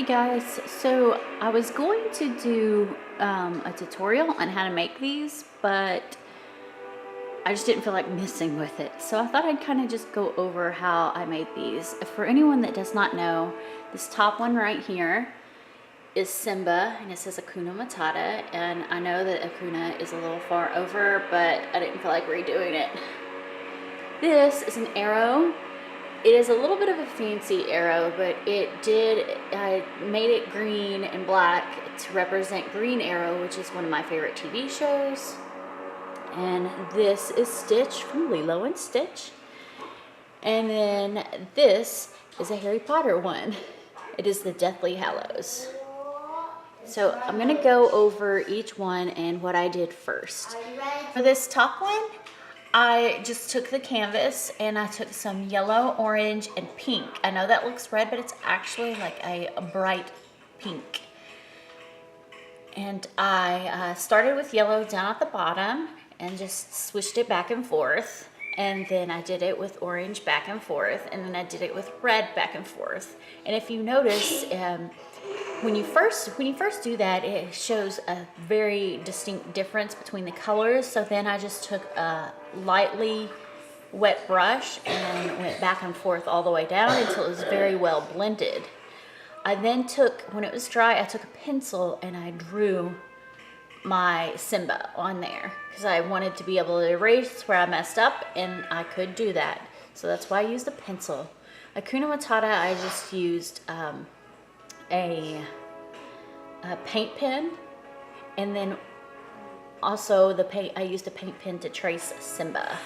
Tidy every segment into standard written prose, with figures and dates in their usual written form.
guys, so I was going to do a tutorial on how to make these, but I just didn't feel like messing with it. So I thought I'd kind of just go over how I made these. For anyone that does not know, this top one right here is Simba, and it says Hakuna Matata, and I know that Hakuna is a little far over, but I didn't feel like redoing it. This is an arrow. It is a little bit of a fancy arrow, but I made it green and black to represent Green Arrow, which is one of my favorite TV shows. And this is Stitch from Lilo and Stitch. And then this is a Harry Potter one. It is the Deathly Hallows. So I'm gonna go over each one and what I did first. For this top one, I just took the canvas and I took some yellow, orange, and pink. I know that looks red, but it's actually like a bright pink. And I started with yellow down at the bottom and just switched it back and forth. And then I did it with orange back and forth. And then I did it with red back and forth. And if you notice, when you first do that, it shows a very distinct difference between the colors. So then I just took a lightly wet brush and went back and forth all the way down until it was very well blended. I then took, when it was dry, I took a pencil and I drew my Simba on there because I wanted to be able to erase where I messed up, and I could do that. So that's why I used a pencil. Hakuna Matata, I just used a paint pen, and then also I used a paint pen to trace Simba.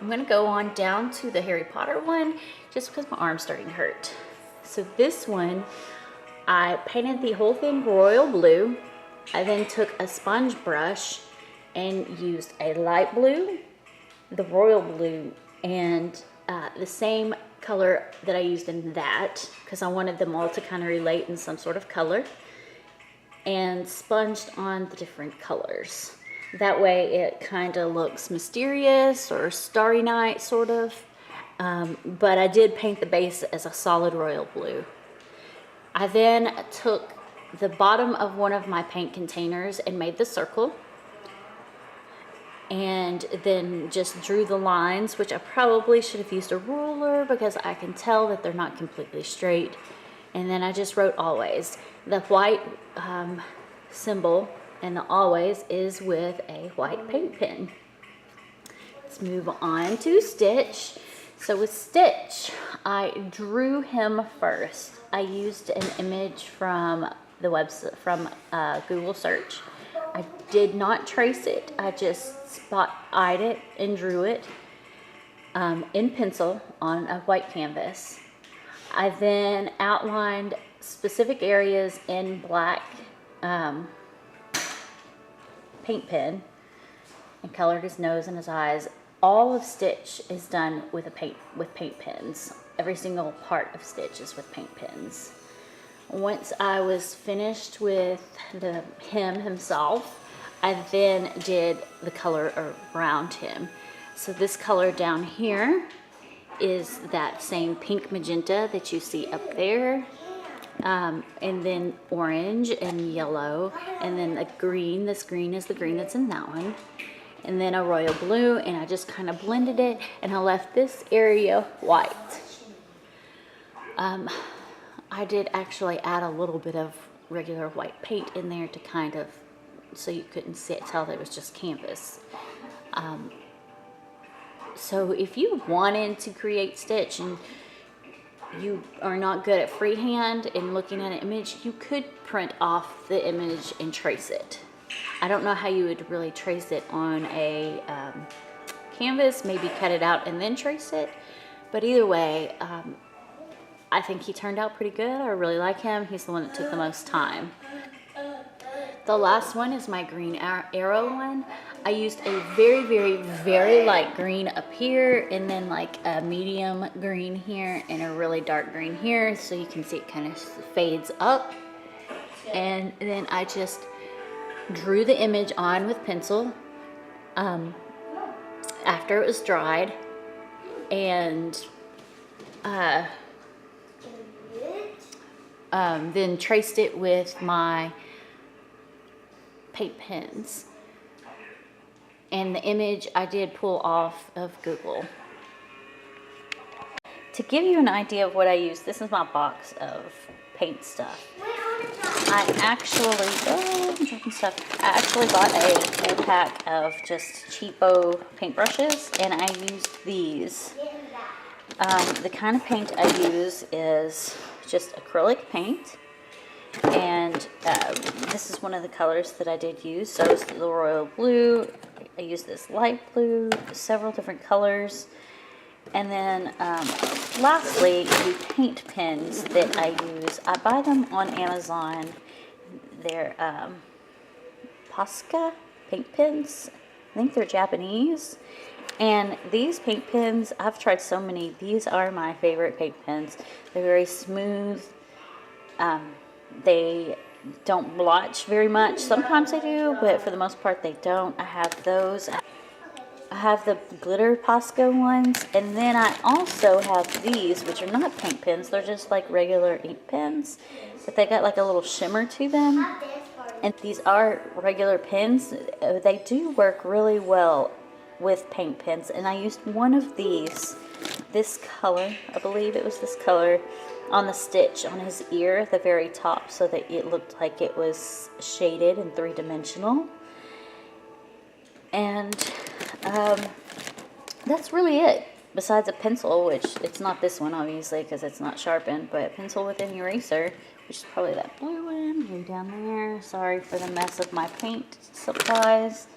I'm gonna go on down to the Harry Potter one just because my arm's starting to hurt. So this one, I painted the whole thing royal blue. I then took a sponge brush and used a light blue, the royal blue, and the same color that I used in that, because I wanted them all to kind of relate in some sort of color, and sponged on the different colors. That way it kind of looks mysterious or Starry Night sort of, but I did paint the base as a solid royal blue. I then took the bottom of one of my paint containers and made the circle, and then just drew the lines, which I probably should have used a ruler because I can tell that they're not completely straight. And then I just wrote always. The white symbol and the always is with a white paint pen. Let's move on to Stitch. So with Stitch, I drew him first. I used an image from the website, from Google search. I did not trace it. I just spot-eyed it and drew it in pencil on a white canvas. I then outlined specific areas in black paint pen and colored his nose and his eyes. All of Stitch is done with paint pens. Every single part of Stitch is with paint pens. Once I was finished with him himself, I then did the color around him. So this color down here is that same pink magenta that you see up there, and then orange and yellow, and then the green. This green is the green that's in that one, and then a royal blue, and I just kind of blended it, and I left this area white. I did actually add a little bit of regular white paint in there to kind of, so you couldn't tell that it was just canvas. So if you wanted to create Stitch and you are not good at freehand and looking at an image, you could print off the image and trace it. I don't know how you would really trace it on a canvas, maybe cut it out and then trace it. But either way, I think he turned out pretty good. I really like him. He's the one that took the most time. The last one is my green arrow one. I used a very, very, very light green up here, and then like a medium green here and a really dark green here. So you can see it kind of fades up. And then I just drew the image on with pencil after it was dried, and then traced it with my paint pens. And the image I did pull off of Google. To give you an idea of what I use, this is my box of paint stuff. I actually bought a whole pack of just cheapo paintbrushes, and I used these. The kind of paint I use is just acrylic paint, and this is one of the colors that I did use. So it's the royal blue. I used this light blue, several different colors. And then lastly, the paint pens that I use, I buy them on Amazon. They're Posca paint pens. I think they're Japanese. And these paint pens, I've tried so many. These are my favorite paint pens. They're very smooth. They don't blotch very much. Sometimes they do, but for the most part they don't. I have those. I have the glitter Posca ones, and then I also have these, which are not paint pens. They're just like regular ink pens, but they got like a little shimmer to them. And these are regular pens. They do work really well with paint pens, and I used one of these, this color, I believe it was this color, on the stitch on his ear at the very top, so that it looked like it was shaded and three-dimensional. And that's really it, besides a pencil, which it's not this one obviously because it's not sharpened, but a pencil with an eraser, which is probably that blue one way down there. Sorry for the mess of my paint supplies.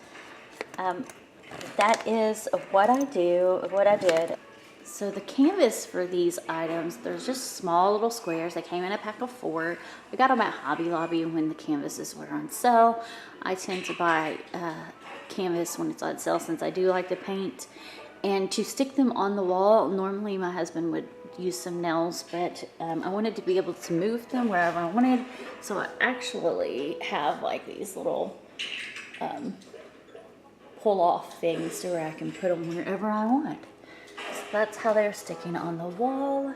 That is what I did. So the canvas for these items, there's just small little squares. They came in a pack of 4. I got them at Hobby Lobby when the canvases were on sale. I tend to buy canvas when it's on sale since I do like to paint. And to stick them on the wall, normally my husband would use some nails, but I wanted to be able to move them wherever I wanted. So I actually have like these little pull off things to where I can put them wherever I want. So that's how they're sticking on the wall.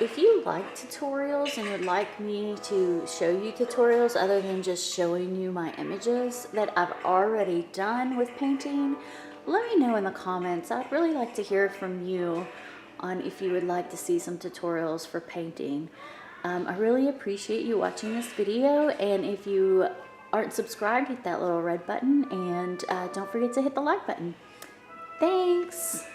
If you like tutorials and would like me to show you tutorials other than just showing you my images that I've already done with painting, let me know in the comments. I'd really like to hear from you on if you would like to see some tutorials for painting. I really appreciate you watching this video, and if you aren't subscribed, hit that little red button, and don't forget to hit the like button. Thanks!